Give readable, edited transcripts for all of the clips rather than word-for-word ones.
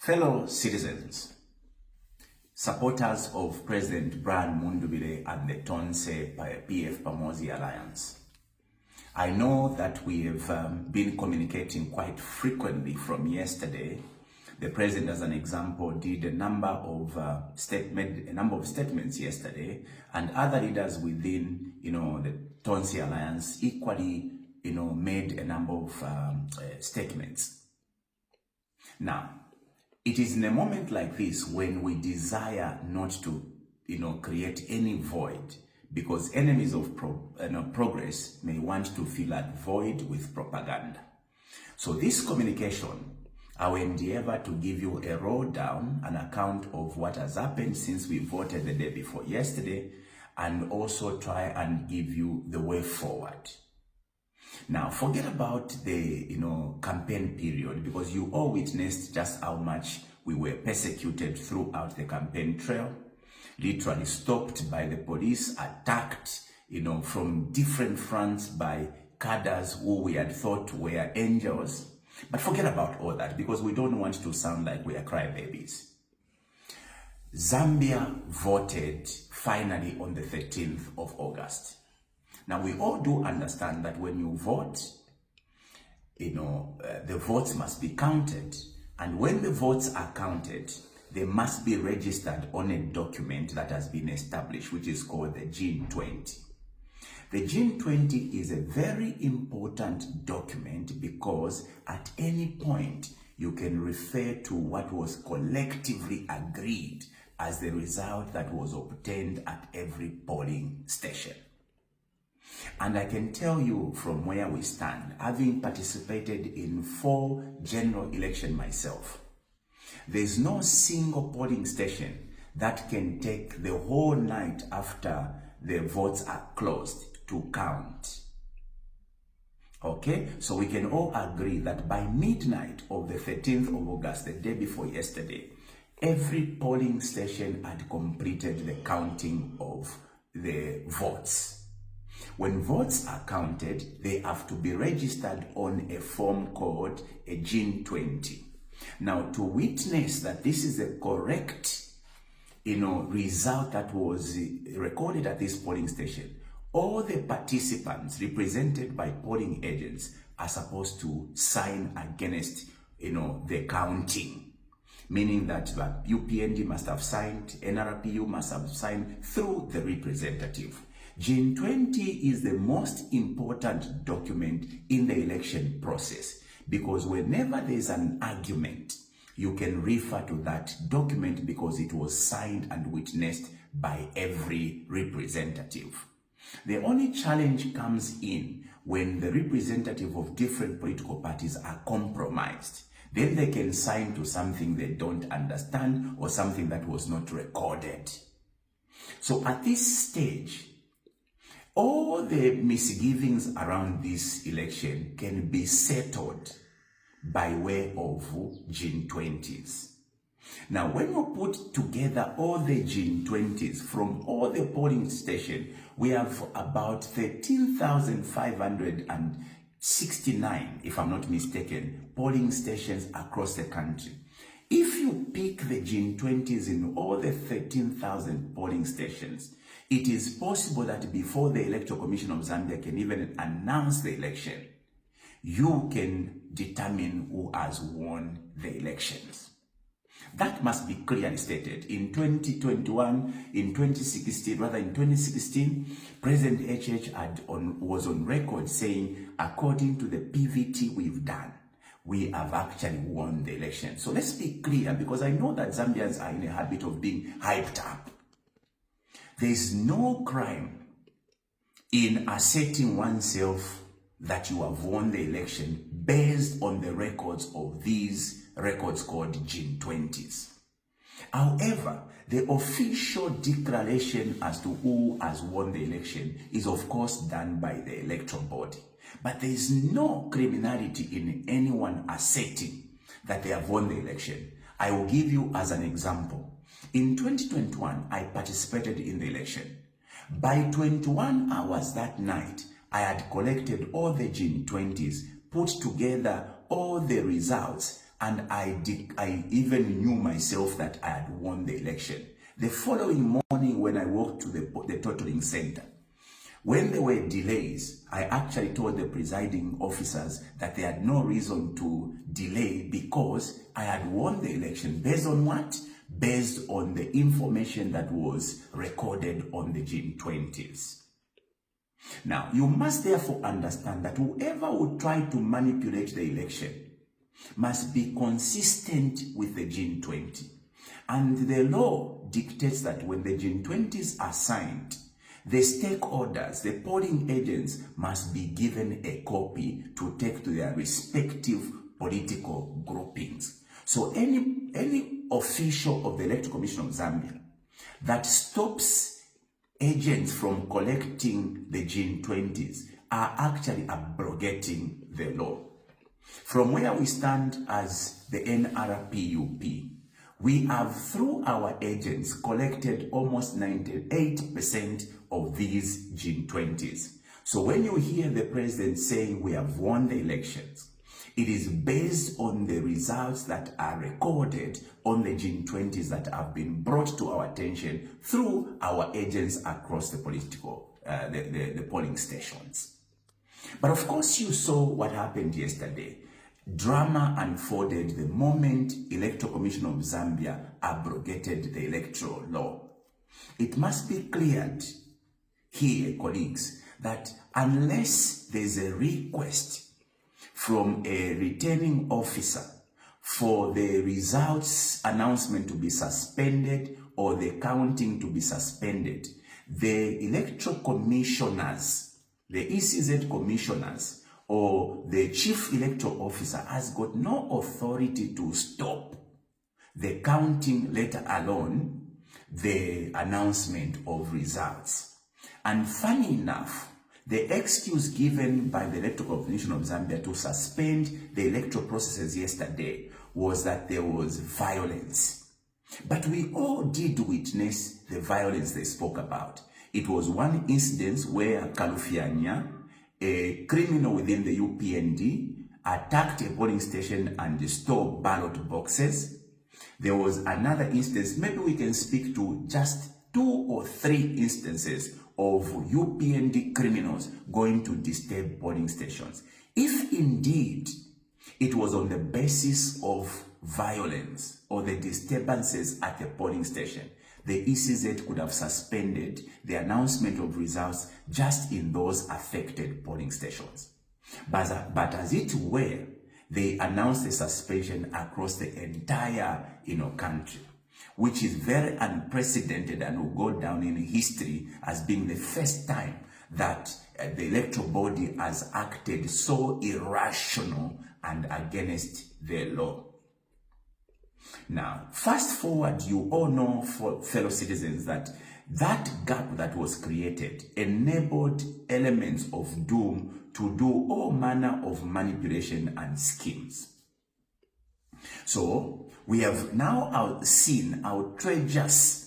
Fellow citizens, supporters of President Binwell Mpundu and the Tonse PF Pamozi Alliance, I know that we have been communicating quite frequently from yesterday. The President, as an example, did a number of statements yesterday, and other leaders within, the Tonse Alliance equally, made a number of statements. Now, it is in a moment like this when we desire not to, create any void, because enemies of progress may want to fill that void with propaganda. So this communication, I will endeavor to give you a roll down, an account of what has happened since we voted the day before yesterday, and also try and give you the way forward. Now, forget about the, campaign period, because you all witnessed just how much we were persecuted throughout the campaign trail, literally stopped by the police, attacked, from different fronts by cadres who we had thought were angels. But forget about all that, because we don't want to sound like we are crybabies. Zambia voted finally on the 13th of August. Now, we all do understand that when you vote, the votes must be counted. And when the votes are counted, they must be registered on a document that has been established, which is called the G20. The G20 is a very important document because at any point, you can refer to what was collectively agreed as the result that was obtained at every polling station. And I can tell you from where we stand, having participated in 4 general elections myself, there's no single polling station that can take the whole night after the votes are closed to count. Okay, so we can all agree that by midnight of the 13th of August, the day before yesterday, every polling station had completed the counting of the votes. When votes are counted, they have to be registered on a form called a G20. Now, to witness that this is a correct, result that was recorded at this polling station, all the participants represented by polling agents are supposed to sign against, the counting. Meaning that UPND must have signed, NRPU must have signed through the representative. G20 is the most important document in the election process, because whenever there's an argument, you can refer to that document because it was signed and witnessed by every representative. The only challenge comes in when the representative of different political parties are compromised. Then they can sign to something they don't understand or something that was not recorded. So at this stage, all the misgivings around this election can be settled by way of G20s. Now, when we put together all the G20s from all the polling stations, we have about 13,569, if I'm not mistaken, polling stations across the country. If you pick the G20s in all the 13,000 polling stations, it is possible that before the Electoral Commission of Zambia can even announce the election, you can determine who has won the elections. That must be clearly stated. In 2021, in 2016, President HH was on record saying, according to the PVT we've done, we have actually won the election. So let's be clear, because I know that Zambians are in a habit of being hyped up. There is no crime in asserting oneself that you have won the election based on the records of these records called G20s. However, the official declaration as to who has won the election is of course done by the electoral body. But there is no criminality in anyone asserting that they have won the election. I will give you as an example. In 2021, I participated in the election. By 21 hours that night, I had collected all the G20s, put together all the results, and I even knew myself that I had won the election. The following morning when I walked to the totaling center, when there were delays, I actually told the presiding officers that they had no reason to delay because I had won the election. Based on what? Based on the information that was recorded on the June 20th. Now, you must therefore understand that whoever would try to manipulate the election must be consistent with the June 20. And the law dictates that when the June 20s are signed, the stakeholders, the polling agents, must be given a copy to take to their respective political groupings. So any official of the Electoral Commission of Zambia that stops agents from collecting the June 20s are actually abrogating the law. From where we stand as the NRPUP, we have, through our agents, collected almost 98% of these June 20s. So when you hear the president saying we have won the elections, it is based on the results that are recorded on the June 20s that have been brought to our attention through our agents across the the polling stations. But of course, you saw what happened yesterday. Drama unfolded the moment Electoral Commission of Zambia abrogated the electoral law. It must be cleared here, colleagues, that unless there's a request from a returning officer for the results announcement to be suspended or the counting to be suspended, the electoral commissioners, the ECZ commissioners, or the chief electoral officer has got no authority to stop the counting, let alone the announcement of results. And funny enough, the excuse given by the Electoral Commission of Zambia to suspend the electoral processes yesterday was that there was violence. But we all did witness the violence they spoke about. It was one incident where Kalufianya, a criminal within the UPND, attacked a polling station and stole ballot boxes. There was another instance, maybe we can speak to just 2 or 3 instances of UPND criminals going to disturb polling stations. If indeed it was on the basis of violence or the disturbances at the polling station, the ECZ could have suspended the announcement of results just in those affected polling stations. But as it were, they announced the suspension across the entire country, which is very unprecedented and will go down in history as being the first time that the electoral body has acted so irrational and against the law. Now, fast forward, you all know, for fellow citizens, that gap that was created enabled elements of doom to do all manner of manipulation and schemes. So, we have now seen outrageous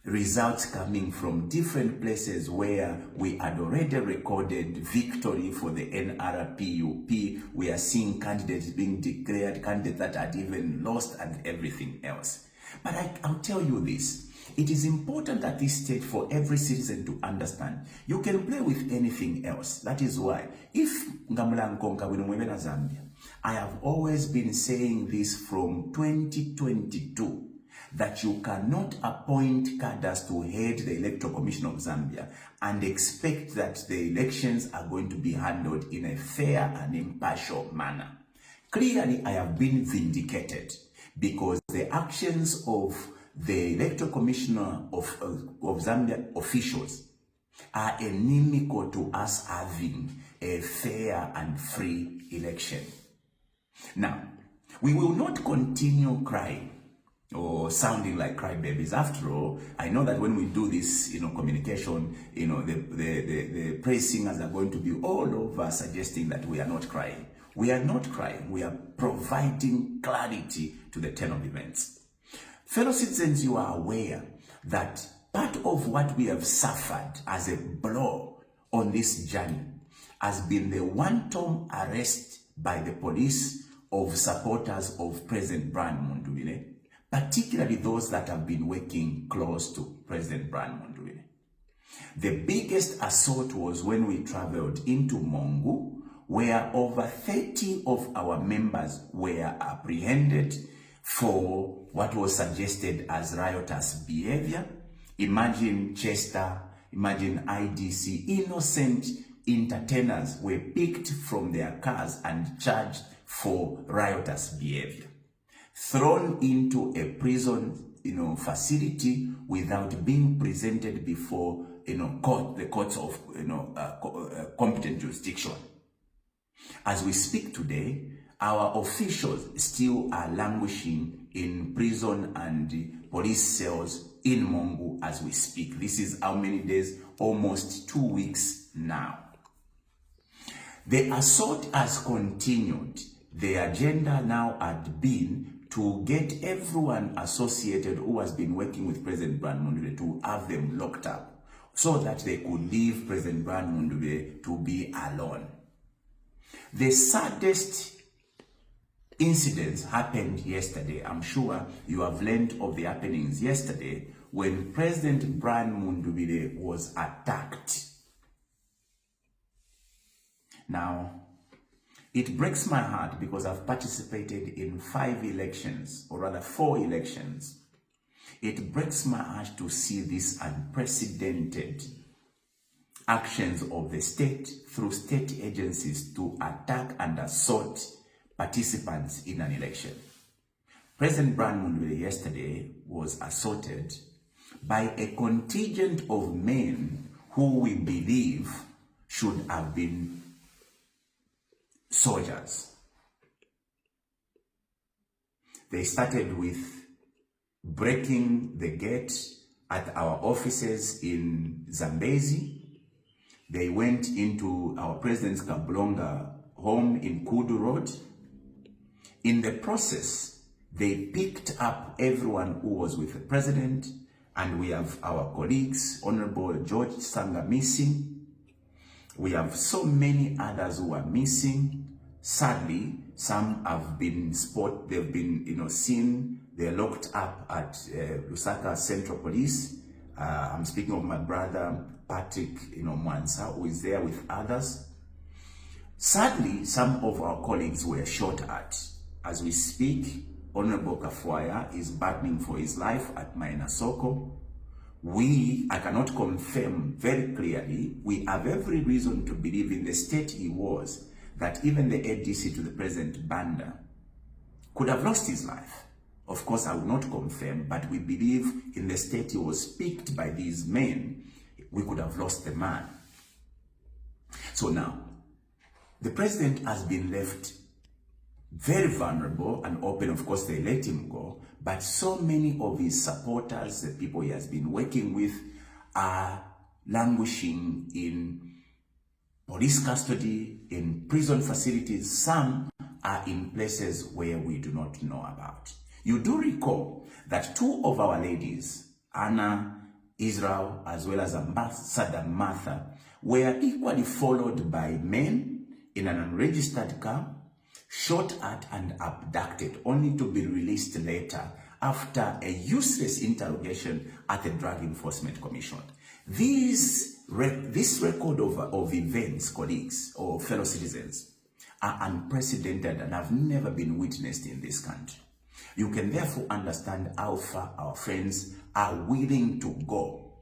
results coming from different places where we had already recorded victory for the NRPUP. We are seeing candidates being declared, candidates that had even lost and everything else. But I'll tell you this. It is important at this stage for every citizen to understand you can play with anything else. That is why, if Ngamula Nkonka Winomwebena Zambia, I have always been saying this from 2022, that you cannot appoint cadres to head the Electoral Commission of Zambia and expect that the elections are going to be handled in a fair and impartial manner. Clearly, I have been vindicated because the actions of the Electoral Commissioner of Zambia officials are inimical to us having a fair and free election. Now, we will not continue crying or sounding like crybabies. After all, I know that when we do this, communication, the praise singers are going to be all over suggesting that we are not crying. We are not crying. We are providing clarity to the turn of events. Fellow citizens, you are aware that part of what we have suffered as a blow on this journey has been the wanton arrest by the police of supporters of President Binwell Mpundu, particularly those that have been working close to President Binwell Mpundu. The biggest assault was when we traveled into Mongu, where over 30 of our members were apprehended for what was suggested as riotous behavior. Imagine Chester, imagine IDC, innocent entertainers were picked from their cars and charged for riotous behavior, thrown into a prison, facility without being presented before, the courts of, competent jurisdiction. As we speak today, our officials still are languishing in prison and police cells in Mongu as we speak. This is how many days? Almost 2 weeks now. The assault has continued. The agenda now had been to get everyone associated who has been working with President Binwell Mpundu to have them locked up so that they could leave President Binwell Mpundu to be alone. The saddest incidents happened yesterday. I'm sure you have learned of the happenings yesterday when President Binwell Mpundu was attacked. Now, it breaks my heart because I've participated in 5 elections, or rather 4 elections. It breaks my heart to see this unprecedented actions of the state through state agencies to attack and assault participants in an election. President Binwell Mpundu yesterday was assaulted by a contingent of men who we believe should have been soldiers. They started with breaking the gate at our offices in Zambezi. They went into our President's Kablonga home in Kudu Road. In the process, they picked up everyone who was with the president, and we have our colleagues, Honorable George Sanga missing. We have so many others who are missing. Sadly, some have been they've been seen, they're locked up at Lusaka Central Police. I'm speaking of my brother Patrick Mwansa, who is there with others. Sadly, some of our colleagues were shot at. As we speak, Honorable Kafwaya is battling for his life at Mainasoko. I cannot confirm very clearly, we have every reason to believe in the state he was, that even the ADC to the President Banda could have lost his life. Of course, I will not confirm, but we believe in the state he was picked by these men, we could have lost the man. So now, the president has been left very vulnerable and open. Of course, they let him go, but so many of his supporters, the people he has been working with, are languishing in police custody, in prison facilities. Some are in places where we do not know about. You do recall that 2 of our ladies, Anna, Israel, as well as Ambassador Martha, were equally followed by men in an unregistered car, shot at and abducted, only to be released later after a useless interrogation at the Drug Enforcement Commission. This record of events, colleagues or fellow citizens, are unprecedented and have never been witnessed in this country. You can therefore understand how far our friends are willing to go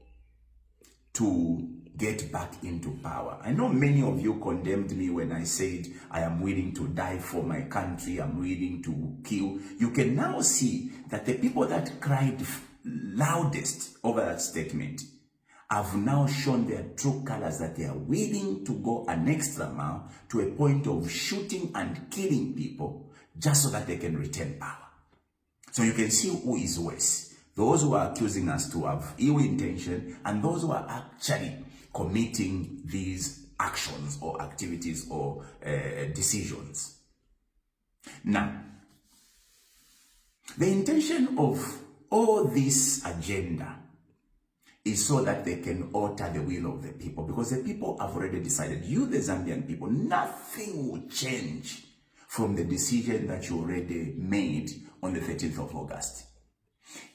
to get back into power. I know many of you condemned me when I said I am willing to die for my country, I'm willing to kill. You can now see that the people that cried loudest over that statement have now shown their true colors, that they are willing to go an extra mile to a point of shooting and killing people just so that they can retain power. So you can see who is worse. Those who are accusing us to have ill intention and those who are actually committing these actions or activities or decisions. Now, the intention of all this agenda is so that they can alter the will of the people, because the people have already decided, you the Zambian people, nothing will change from the decision that you already made on the 13th of August.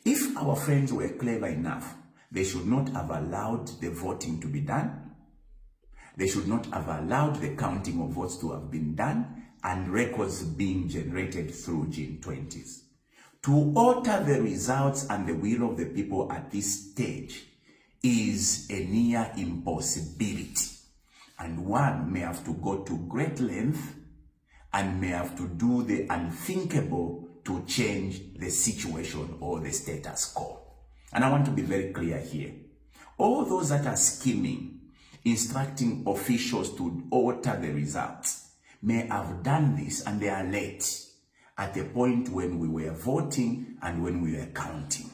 If our friends were clever enough, they should not have allowed the voting to be done. They should not have allowed the counting of votes to have been done and records being generated through June 20s. To alter the results and the will of the people at this stage is a near impossibility. And one may have to go to great length and may have to do the unthinkable to change the situation or the status quo. And I want to be very clear here. All those that are scheming, instructing officials to alter the results, may have done this and they are late at the point when we were voting and when we were counting.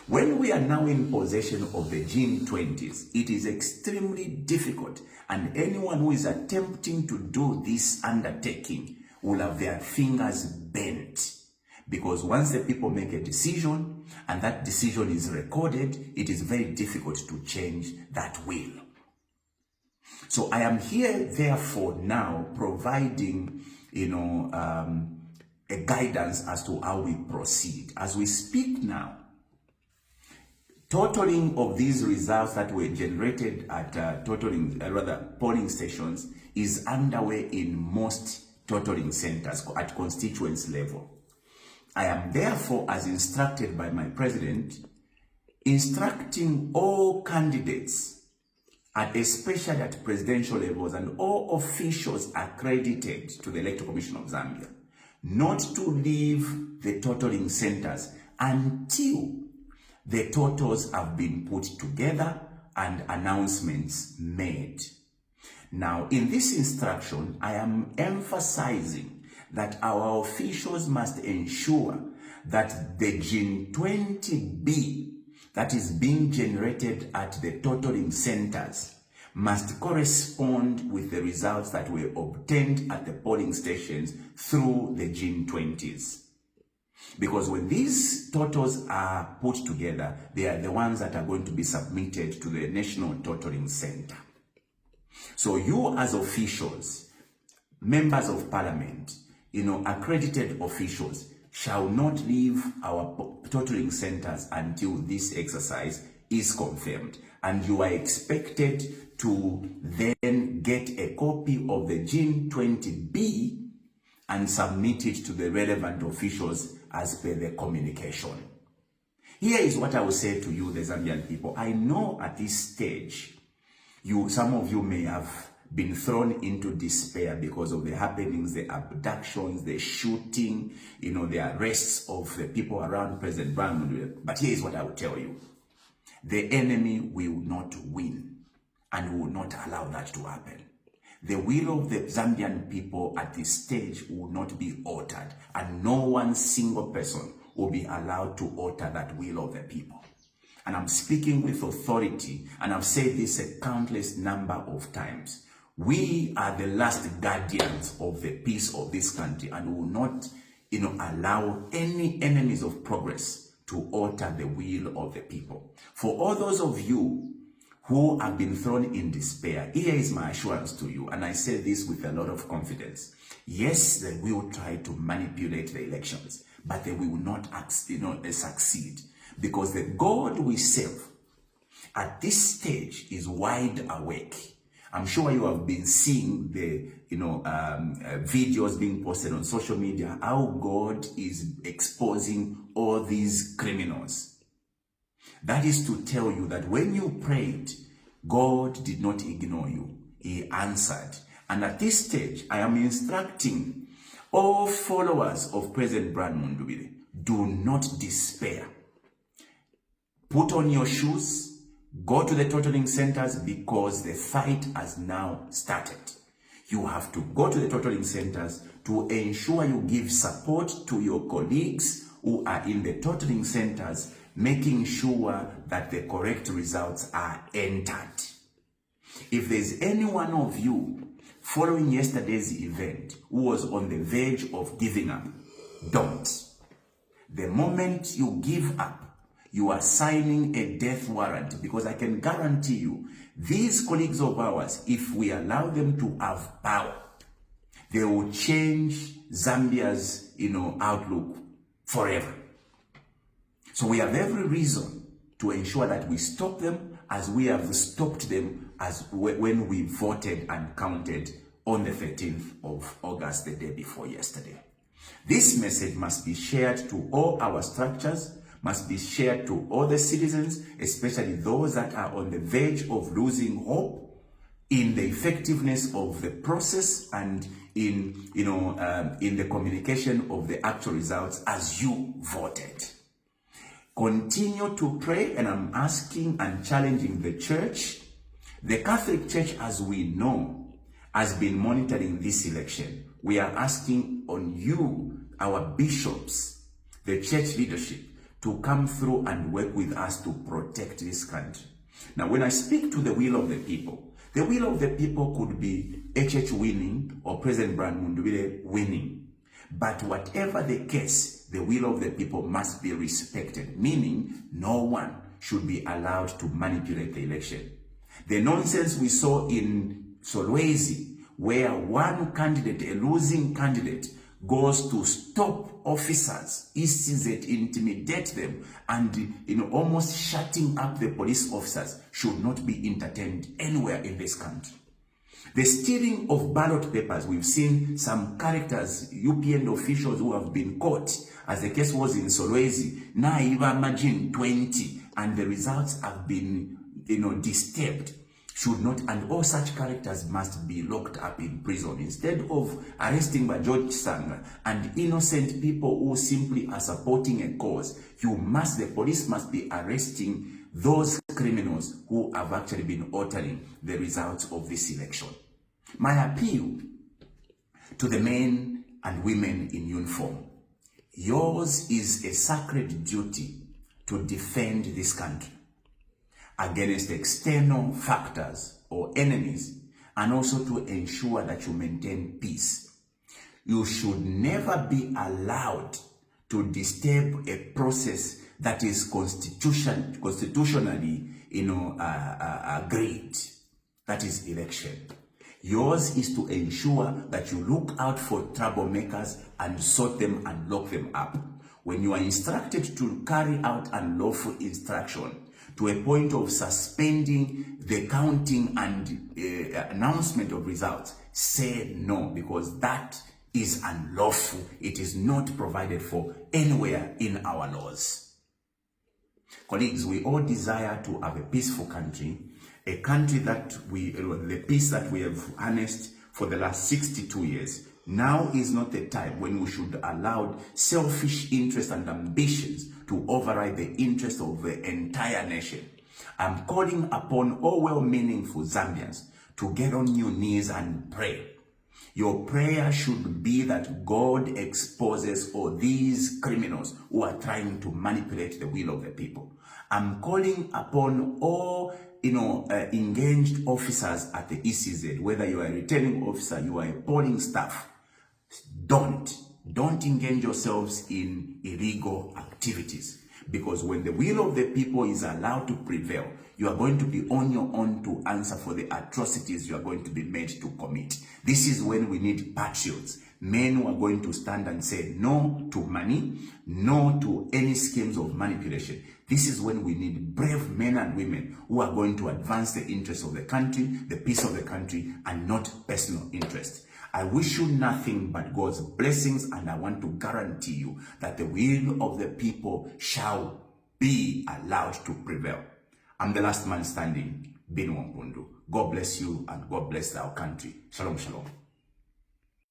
When we are now in possession of the June 20s, it is extremely difficult, and anyone who is attempting to do this undertaking will have their fingers bent. Because once the people make a decision and that decision is recorded, it is very difficult to change that will. So I am here, therefore, now providing, a guidance as to how we proceed. As we speak now, totaling of these results that were generated at polling stations is underway in most totaling centers at constituency level. I am therefore, as instructed by my president, instructing all candidates, especially at presidential levels, and all officials accredited to the Electoral Commission of Zambia, not to leave the totaling centers until the totals have been put together and announcements made. Now, in this instruction, I am emphasizing that our officials must ensure that the June 20B that is being generated at the totaling centers must correspond with the results that were obtained at the polling stations through the June 20s. Because when these totals are put together, they are the ones that are going to be submitted to the National Totaling Center. So you as officials, members of parliament, accredited officials, shall not leave our totaling centers until this exercise is confirmed. And you are expected to then get a copy of the June 20B and submit it to the relevant officials as per the communication. Here is what I will say to you, the Zambian people. I know at this stage, some of you may have been thrown into despair because of the happenings, the abductions, the shooting, the arrests of the people around President Binwell. But here is what I will tell you. The enemy will not win and will not allow that to happen. The will of the Zambian people at this stage will not be altered, and no one single person will be allowed to alter that will of the people. And I'm speaking with authority, and I've said this a countless number of times. We are the last guardians of the peace of this country, and will not, allow any enemies of progress to alter the will of the people. For all those of you who have been thrown in despair, here is my assurance to you, and I say this with a lot of confidence. Yes, they will try to manipulate the elections, but they will not succeed, because the God we serve at this stage is wide awake. I'm sure you have been seeing the videos being posted on social media, how God is exposing all these criminals. That is to tell you that when you prayed, God did not ignore you. He answered. And at this stage, I am instructing all followers of President Binwell Mpundu, do not despair. Put on your shoes, go to the totaling centers, because the fight has now started. You have to go to the totaling centers to ensure you give support to your colleagues who are in the totaling centers, making sure that the correct results are entered. If there's any one of you following yesterday's event who was on the verge of giving up, don't. The moment you give up, you are signing a death warrant, because I can guarantee you, these colleagues of ours, if we allow them to have power, They will change Zambia's, outlook forever. So we have every reason to ensure that we stop them as we have stopped them as when we voted and counted on the 13th of August, the day before yesterday. This message must be shared to all our structures, must be shared to all the citizens, especially those that are on the verge of losing hope in the effectiveness of the process and in the communication of the actual results as you voted. Continue to pray, and I'm asking and challenging the church. The Catholic Church, as we know, has been monitoring this election. We are asking on you, our bishops, the church leadership, to come through and work with us to protect this country. Now, when I speak to the will of the people could be HH winning or President Binwell winning. But whatever the case, the will of the people must be respected, meaning no one should be allowed to manipulate the election. The nonsense we saw in Solwezi, where one candidate, a losing candidate, goes to stop officers, ECZ, intimidate them, and almost shutting up the police officers, should not be entertained anywhere in this country. The stealing of ballot papers, we've seen some characters, UPN officials who have been caught, as the case was in Solwezi. Now you imagine 20, and the results have been, disturbed. Should not, and all such characters must be locked up in prison instead of arresting by George Sanga and innocent people who simply are supporting a cause. The police must be arresting those criminals who have actually been altering the results of this election. My appeal to the men and women in uniform: yours is a sacred duty to defend this country against external factors or enemies, and also to ensure that you maintain peace. You should never be allowed to disturb a process that is constitutionally, agreed. That is election. Yours is to ensure that you look out for troublemakers and sort them and lock them up. When you are instructed to carry out unlawful instruction to a point of suspending the counting and announcement of results, say no, because that is unlawful. It is not provided for anywhere in our laws. Colleagues, we all desire to have a peaceful country, a country that the peace that we have harnessed for the last 62 years. Now is not the time when we should allow selfish interests and ambitions to override the interest of the entire nation. I'm calling upon all well-meaningful Zambians to get on your knees and pray. Your prayer should be that God exposes all these criminals who are trying to manipulate the will of the people. I'm calling upon all engaged officers at the ECZ, whether you are a returning officer, you are a polling staff. Don't engage yourselves in illegal activities, because when the will of the people is allowed to prevail, you are going to be on your own to answer for the atrocities you are going to be made to commit. This is when we need patriots, men who are going to stand and say no to money, no to any schemes of manipulation. This is when we need brave men and women who are going to advance the interests of the country, the peace of the country, and not personal interest. I wish you nothing but God's blessings, and I want to guarantee you that the will of the people shall be allowed to prevail. I'm the last man standing, Binwell Mpundu. God bless you and God bless our country. Shalom, shalom.